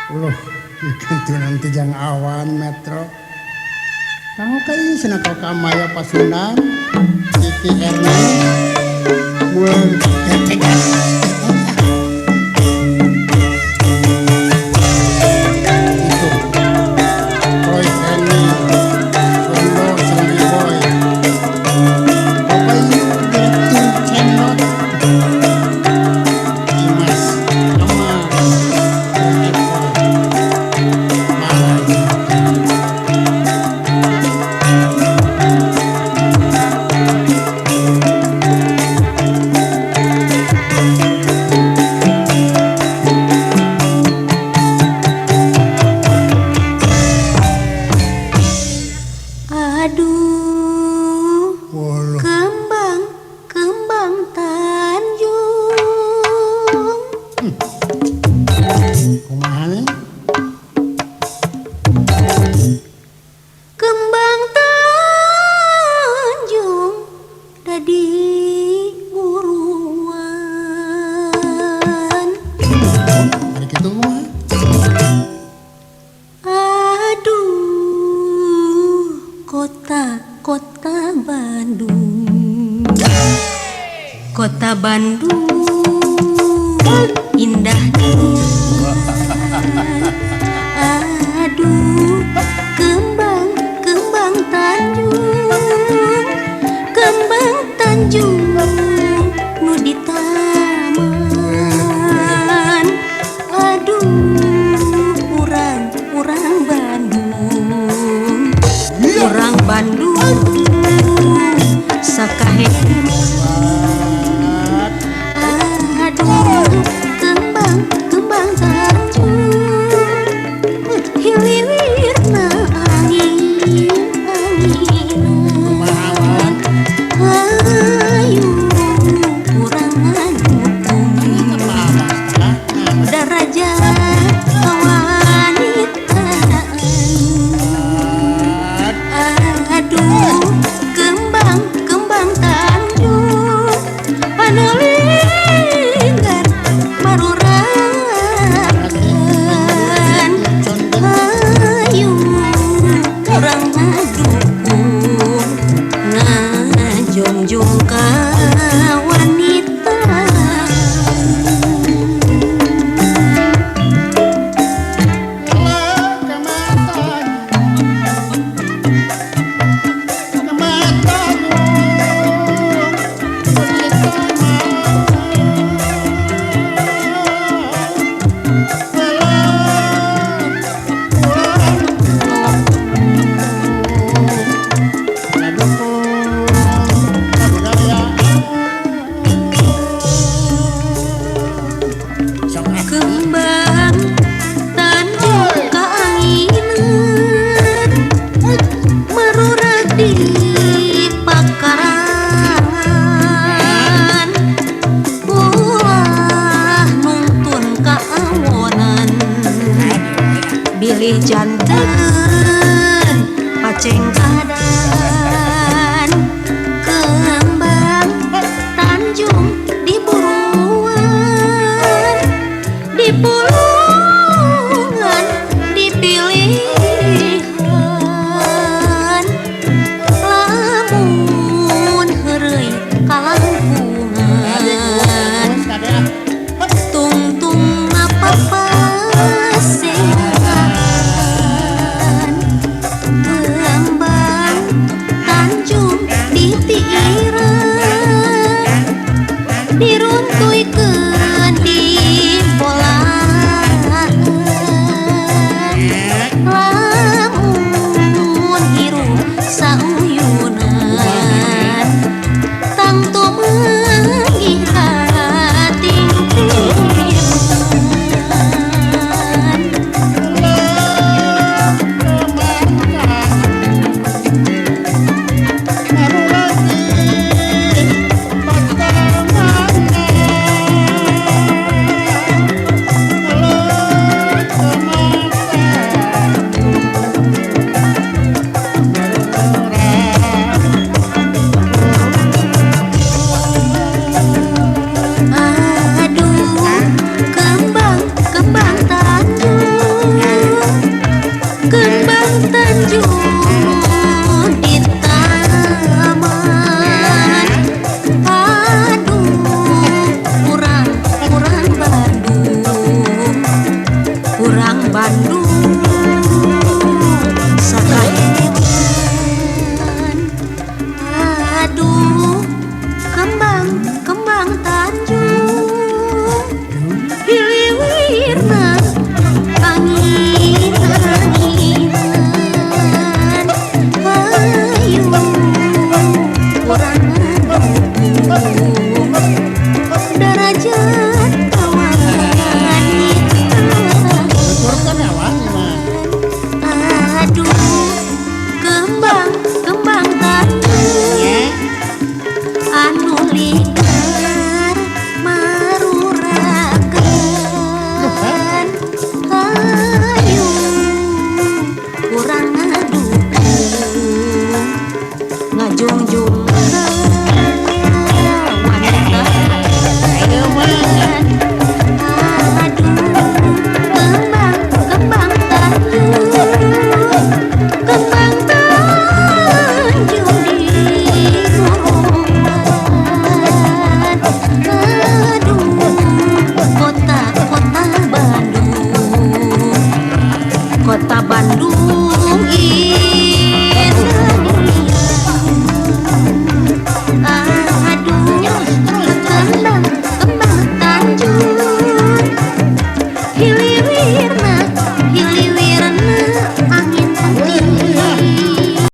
Uloh, itu nanti jang awan metro. Kamu kayak senang kau kamaya Pasundan, Kiki Ernest, bulan ketegas. Itu, Roy Kenny, Rondo, Sandy Boy. Bapak ini direktur channel Dimas, Amar, Aduh, Woloh, kembang, kembang Tanjung. kumaha nih? Kembang Tanjung dadi buruan. Hari gitu kumaha? Aduh, kota Bandung. Kota Bandung indahnya. Aduh, kembang Tanjung, kembang Tanjung nu di taman. Aduh, urang Bandung, urang Bandung sakahemat. Aduh, kembang Tanjung, hilirna angin. Kumaha awan? Ayu, urang ngadukung Nah, darajat kawanitaan. Aduh, kembang Tanjung, panulinggar maruragan. Ayu, urang ngadukung ngajongjong ka wanita. Kembang Tanjung kaanginan, marurag di pakarangan. Ulah nuntun kaawonan, bilih janten paceng kadan. Kembang Tanjung di buruan, di pulungan, dipilihan. Lamun heureuy kalangkungan, tungtung ngapapasehan. Kembang Tanjung ditiiran, diruntuykeun di bolaan. Lamun hirup sauyunan, tangtu meunggih kating timan. derajat wanita. Tuturkan ya wangi mah. Aduh, kembang tanah anu liar marurakan. Hayu kurang ngadukung ngajungjung